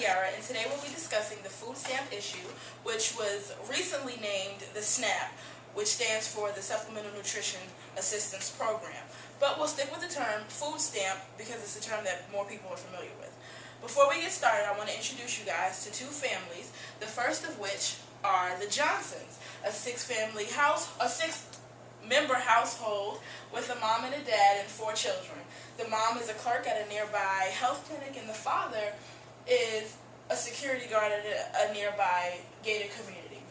Diera, and today we'll be discussing the food stamp issue, which was recently named the SNAP, which stands for the Supplemental Nutrition Assistance Program. But we'll stick with the term food stamp because it's a term that more people are familiar with. Before we get started, I want to introduce you guys to two families, the first of which are the Johnsons, a six-member household with a mom and a dad and 4 children. The mom is a clerk at a nearby health clinic, and the father is a security guard at a nearby gated community.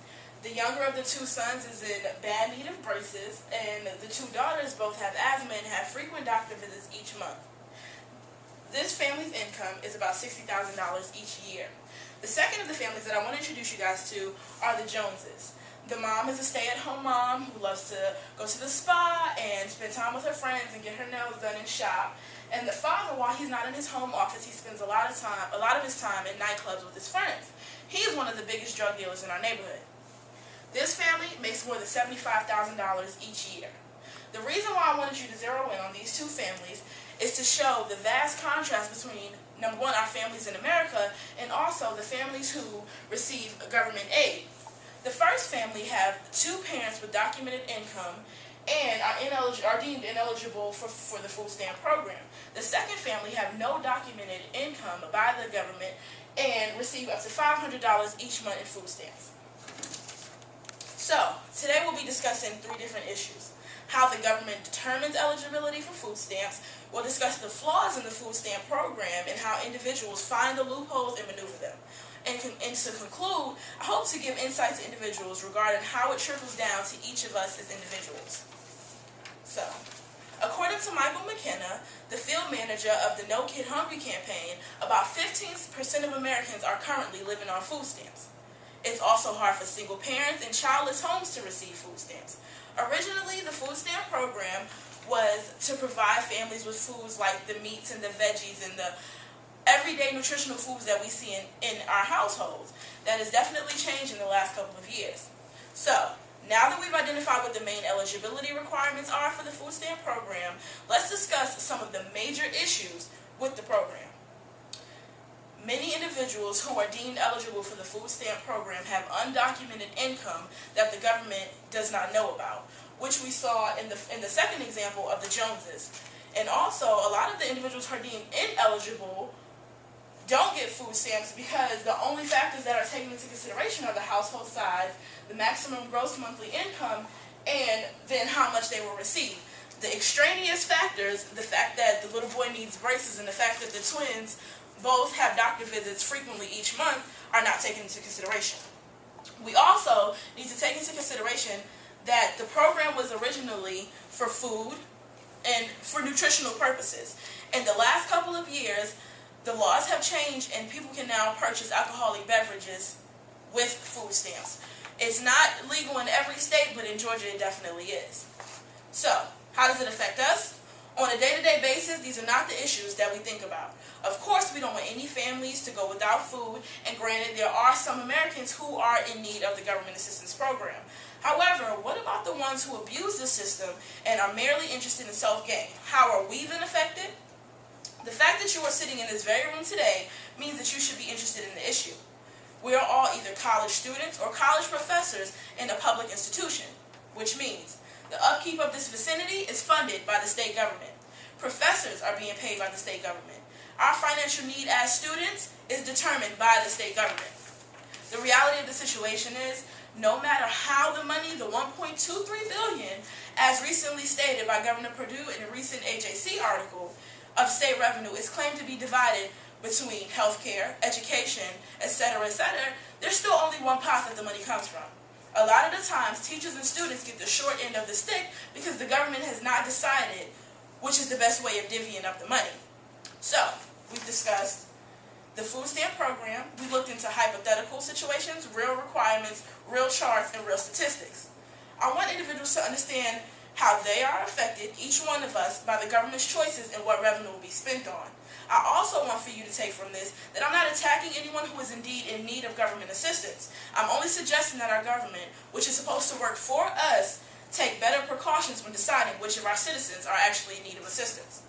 The younger of the 2 sons is in bad need of braces, and the 2 daughters both have asthma and have frequent doctor visits each month. This family's income is about $60,000 each year. The second of the families that I want to introduce you guys to are the Joneses. The mom is a stay-at-home mom who loves to go to the spa and spend time with her friends and get her nails done and shop. And the father, while he's not in his home office, he spends a lot of his time in nightclubs with his friends. He is one of the biggest drug dealers in our neighborhood. This family makes more than $75,000 each year. The reason why I wanted you to zero in on these 2 families is to show the vast contrast between, number one, our families in America, and also the families who receive government aid. The first family have 2 parents with documented income and are deemed ineligible for the food stamp program. The second family have no documented income by the government and receive up to $500 each month in food stamps. So, today we'll be discussing 3 different issues. How the government determines eligibility for food stamps. We'll discuss the flaws in the food stamp program and how individuals find the loopholes and maneuver them. And to conclude, I hope to give insight to individuals regarding how it trickles down to each of us as individuals. So, according to Michael McKenna, the field manager of the No Kid Hungry campaign, about 15% of Americans are currently living on food stamps. It's also hard for single parents and childless homes to receive food stamps. Originally, the food stamp program was to provide families with foods like the meats and the veggies and the everyday nutritional foods that we see in our households. That has definitely changed in the last couple of years. So, now that we've identified what the main eligibility requirements are for the food stamp program, let's discuss some of the major issues with the program. Many individuals who are deemed eligible for the food stamp program have undocumented income that the government does not know about, which we saw in the second example of the Joneses. And also, a lot of the individuals who are deemed ineligible don't get food stamps because the only factors that are taken into consideration are the household size, the maximum gross monthly income, and then how much they will receive. The extraneous factors, the fact that the little boy needs braces and the fact that the twins both have doctor visits frequently each month, are not taken into consideration. We also need to take into consideration that the program was originally for food and for nutritional purposes. In the last couple of years, the laws have changed and people can now purchase alcoholic beverages with food stamps. It's not legal in every state, but in Georgia it definitely is. So, how does it affect us? On a day-to-day basis, these are not the issues that we think about. Of course, we don't want any families to go without food, and granted, there are some Americans who are in need of the government assistance program. However, what about the ones who abuse the system and are merely interested in self-gain? How are we then affected? The fact that you are sitting in this very room today means that you should be interested in the issue. We are all either college students or college professors in a public institution, which means the upkeep of this vicinity is funded by the state government. Professors are being paid by the state government. Our financial need as students is determined by the state government. The reality of the situation is, no matter how the money, the $1.23 billion, as recently stated by Governor Perdue in a recent AJC article, of state revenue is claimed to be divided between healthcare, education, etc., there's still only one pot that the money comes from. A lot of the times, teachers and students get the short end of the stick because the government has not decided which is the best way of divvying up the money. So, we've discussed the food stamp program. We looked into hypothetical situations, real requirements, real charts, and real statistics. I want individuals to understand how they are affected, each one of us, by the government's choices and what revenue will be spent on. I also want for you to take from this that I'm not attacking anyone who is indeed in need of government assistance. I'm only suggesting that our government, which is supposed to work for us, take better precautions when deciding which of our citizens are actually in need of assistance.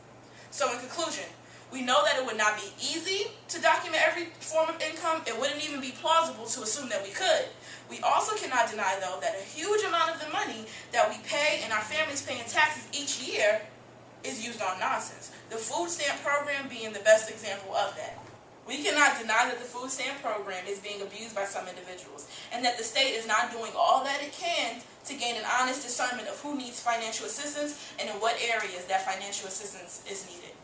So in conclusion, We know that it would not be easy to document every form of income. It wouldn't even be plausible to assume that we could. We also cannot deny, though, that a huge amount of the money that we pay and our families pay in taxes each year is used on nonsense. The food stamp program being the best example of that. We cannot deny that the food stamp program is being abused by some individuals, and that the state is not doing all that it can to gain an honest discernment of who needs financial assistance and in what areas that financial assistance is needed.